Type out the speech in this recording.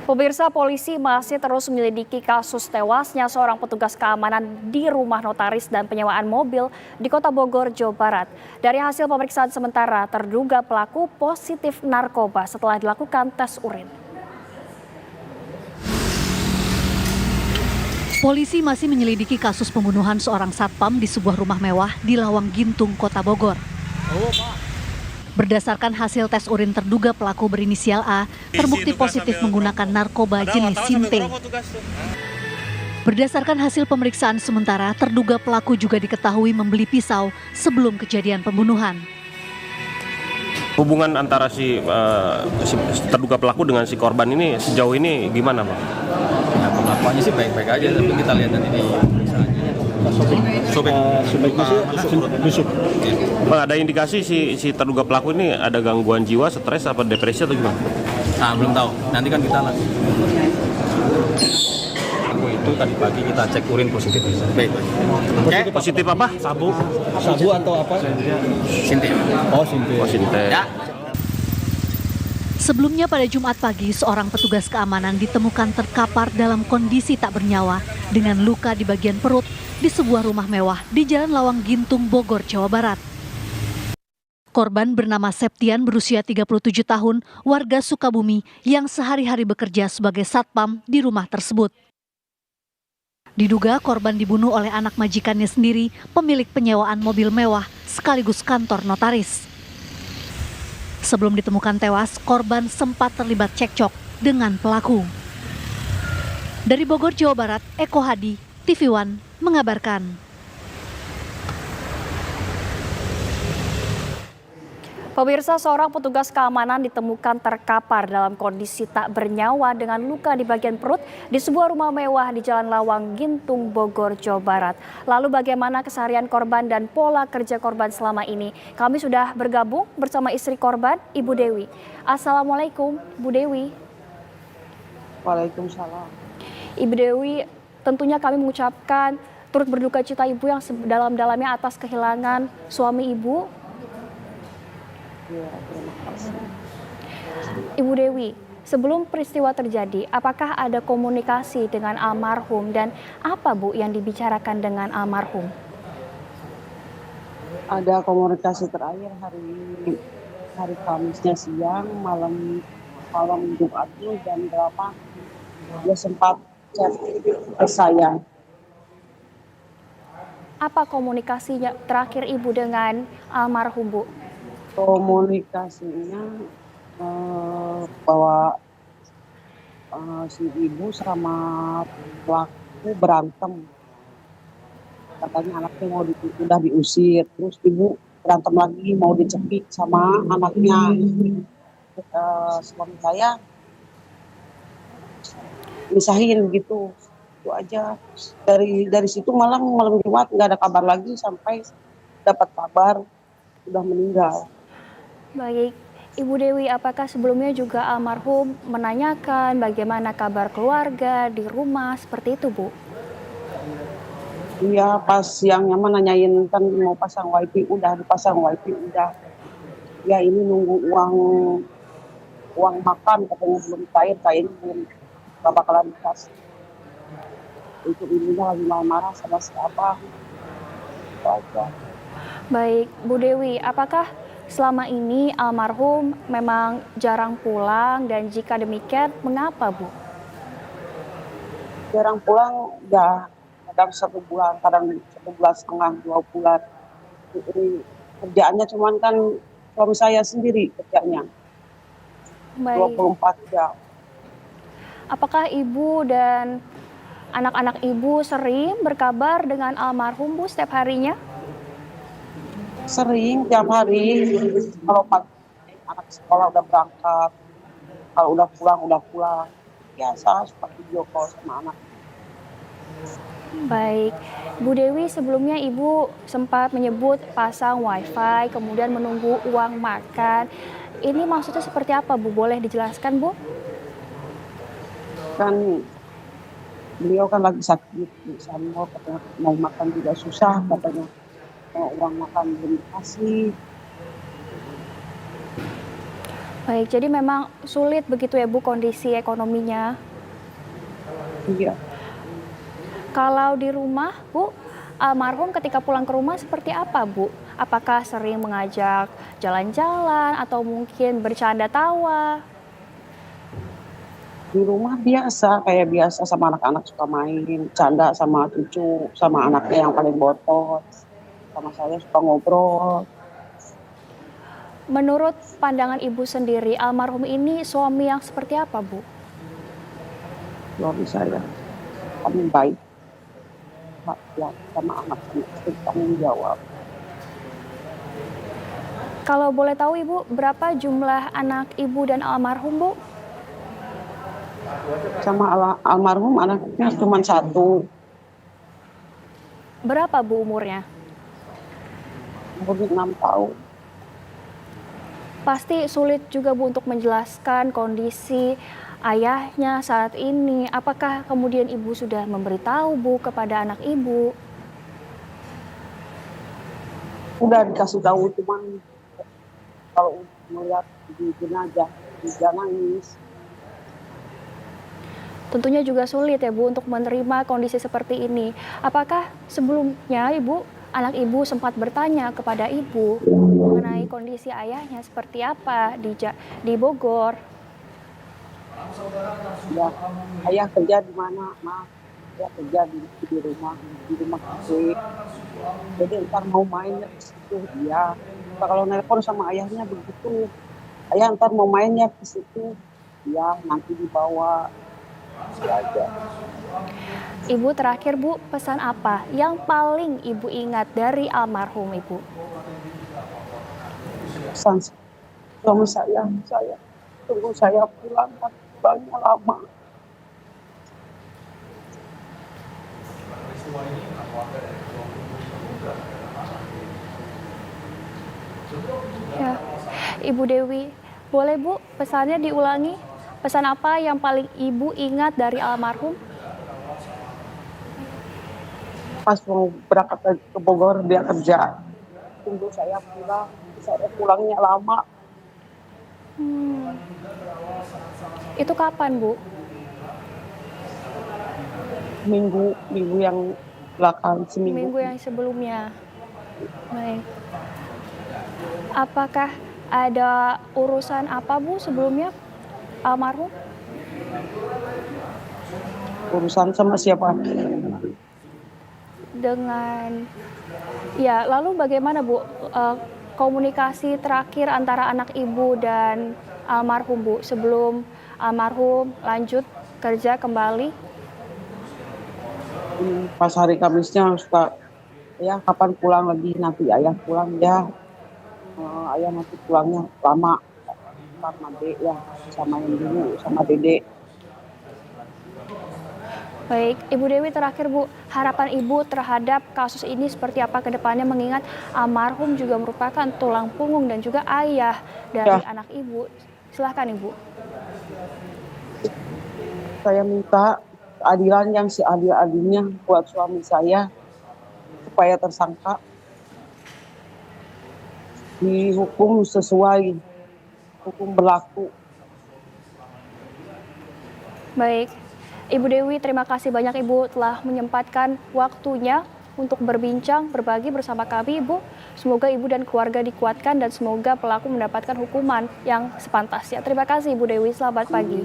Pemirsa, polisi masih terus menyelidiki kasus tewasnya seorang petugas keamanan di rumah notaris dan penyewaan mobil di Kota Bogor, Jawa Barat. Dari hasil pemeriksaan sementara, terduga pelaku positif narkoba setelah dilakukan tes urin. Polisi masih menyelidiki kasus pembunuhan seorang satpam di sebuah rumah mewah di Lawang Gintung, Kota Bogor. Berdasarkan hasil tes urin, terduga pelaku berinisial A terbukti positif menggunakan narkoba jenis Sinte. Berdasarkan hasil pemeriksaan sementara, terduga pelaku juga diketahui membeli pisau sebelum kejadian pembunuhan. Hubungan antara si terduga pelaku dengan si korban ini sejauh ini gimana, Pak? Ya, pengakuannya sih baik-baik aja, tapi kita lihat nanti di pemeriksaannya. Ada indikasi si terduga pelaku ini ada gangguan jiwa, stres, apa depresi atau gimana? Nah, belum tahu. Nanti kan kita lagi. Aku itu tadi pagi kita cek urin positif. Baik. Positif apa? Sabu atau apa? Sinte. Oh, Sinte. Oh, Sinte. Ya. Sebelumnya pada Jumat pagi, seorang petugas keamanan ditemukan terkapar dalam kondisi tak bernyawa dengan luka di bagian perut di sebuah rumah mewah di Jalan Lawang Gintung, Bogor, Jawa Barat. Korban bernama Septian, berusia 37 tahun, warga Sukabumi yang sehari-hari bekerja sebagai satpam di rumah tersebut. Diduga korban dibunuh oleh anak majikannya sendiri, pemilik penyewaan mobil mewah sekaligus kantor notaris. Sebelum ditemukan tewas, korban sempat terlibat cekcok dengan pelaku. Dari Bogor, Jawa Barat, Eko Hadi, TV One mengabarkan. Pemirsa, seorang petugas keamanan ditemukan terkapar dalam kondisi tak bernyawa dengan luka di bagian perut di sebuah rumah mewah di Jalan Lawang Gintung, Bogor, Jawa Barat. Lalu bagaimana keseharian korban dan pola kerja korban selama ini? Kami sudah bergabung bersama istri korban, Ibu Dewi. Assalamualaikum, Bu Dewi. Waalaikumsalam. Ibu Dewi, tentunya kami mengucapkan turut berduka cita Ibu yang sedalam-dalamnya atas kehilangan suami Ibu. Ya, terima kasih. Ibu Dewi, sebelum peristiwa terjadi, apakah ada komunikasi dengan almarhum dan apa Bu yang dibicarakan dengan almarhum? Ada komunikasi terakhir hari Kamisnya siang, malam Jumatnya jam berapa? Dia sempat chat ke saya. Apa komunikasinya terakhir Ibu dengan almarhum, Bu? Komunikasinya bahwa si ibu sama pelaku berantem. Katanya anaknya udah diusir, terus ibu berantem lagi mau dicekik sama anaknya. Suami saya misahin gitu, itu aja. Dari situ malam Jumat nggak ada kabar lagi sampai dapat kabar udah meninggal. Baik, Ibu Dewi, apakah sebelumnya juga almarhum menanyakan bagaimana kabar keluarga di rumah seperti itu, Bu? Iya, pas siangnya nanyain kan mau pasang wifi, udah dipasang wifi, udah. Ya ini nunggu uang makan katanya belum cair belum gak bakalan dikasih. Itu ibunya lagi marah sama siapa. Itu aja. Baik, Bu Dewi, apakah selama ini almarhum memang jarang pulang dan jika demikian mengapa, Bu? Jarang pulang ya kadang 1 bulan, kadang 1,5 bulan, 2 bulan. Jadi, kerjaannya cuman kan suami saya sendiri kerjanya. Baik. 24 jam. Apakah Ibu dan anak-anak Ibu sering berkabar dengan almarhum, Bu, setiap harinya? Sering tiap hari, kalau pagi anak sekolah udah berangkat, kalau udah pulang, biasa suka video call sama anak. Baik, Bu Dewi, sebelumnya Ibu sempat menyebut pasang wifi, kemudian menunggu uang makan. Ini maksudnya seperti apa, Bu? Boleh dijelaskan, Bu? Kan beliau kan lagi sakit, katanya mau makan juga susah, katanya mau uang makan belum dikasih. Baik, jadi memang sulit begitu ya Bu kondisi ekonominya. Iya. Kalau di rumah Bu, almarhum ketika pulang ke rumah seperti apa Bu? Apakah sering mengajak jalan-jalan atau mungkin bercanda tawa? Di rumah biasa, kayak biasa sama anak-anak suka main, canda sama cucu, sama anaknya yang paling botot. Sama saya suka ngobrol. Menurut pandangan Ibu sendiri, almarhum ini suami yang seperti apa Bu? Suami saya paling baik. Ya, sama anak-anak tanggung jawab. Kalau boleh tahu Ibu, berapa jumlah anak Ibu dan almarhum Bu? Sama almarhum anaknya cuma satu, Berapa Bu umurnya? umur 6 tahun. Pasti sulit juga Bu untuk menjelaskan kondisi ayahnya saat ini. Apakah kemudian Ibu sudah memberitahu Bu kepada anak Ibu? Udah dikasih tahu, cuman kalau melihat di jenazah dia nangis. Tentunya juga sulit ya Bu untuk menerima kondisi seperti ini. Apakah sebelumnya anak Ibu sempat bertanya kepada Ibu mengenai kondisi ayahnya seperti apa di Bogor? Ya, ayah kerja di mana, Ma? Ya kerja di rumah kecil. Jadi ntar mau mainnya ke situ dia. Kalau nelpon sama ayahnya begitu, ayah ntar mau mainnya ke situ, ya nanti dibawa. Gitu aja. Ibu terakhir Bu, pesan apa yang paling Ibu ingat dari almarhum Ibu? Pesan suami saya tunggu saya pulang, kan pulangnya lama. Ya, Ibu Dewi, boleh Bu pesannya diulangi? Pesan apa yang paling Ibu ingat dari almarhum? Pas mau berangkat ke Bogor dia kerja, tunggu saya pulang, saya pulangnya lama. Itu kapan Bu? Minggu yang belakang, seminggu. Minggu yang sebelumnya. Baik. Apakah ada urusan apa Bu sebelumnya almarhum? Urusan sama siapa? Lalu bagaimana Bu komunikasi terakhir antara anak Ibu dan almarhum Bu sebelum almarhum lanjut kerja kembali? Pas hari Kamisnya suka, ya kapan pulang lagi, nanti ayah pulang ya. Ayah nanti pulangnya lama karena Dek ya, sama yang dulu sama Dede. Baik, Ibu Dewi terakhir Bu, harapan Ibu terhadap kasus ini seperti apa ke depannya mengingat almarhum juga merupakan tulang punggung dan juga ayah dari anak Ibu. Silahkan Ibu. Saya minta keadilan yang seadil-adilnya buat suami saya supaya tersangka dihukum sesuai hukum berlaku. Baik, Ibu Dewi, terima kasih banyak Ibu telah menyempatkan waktunya untuk berbincang, berbagi bersama kami Ibu. Semoga Ibu dan keluarga dikuatkan dan semoga pelaku mendapatkan hukuman yang sepantasnya. Terima kasih Ibu Dewi, selamat pagi.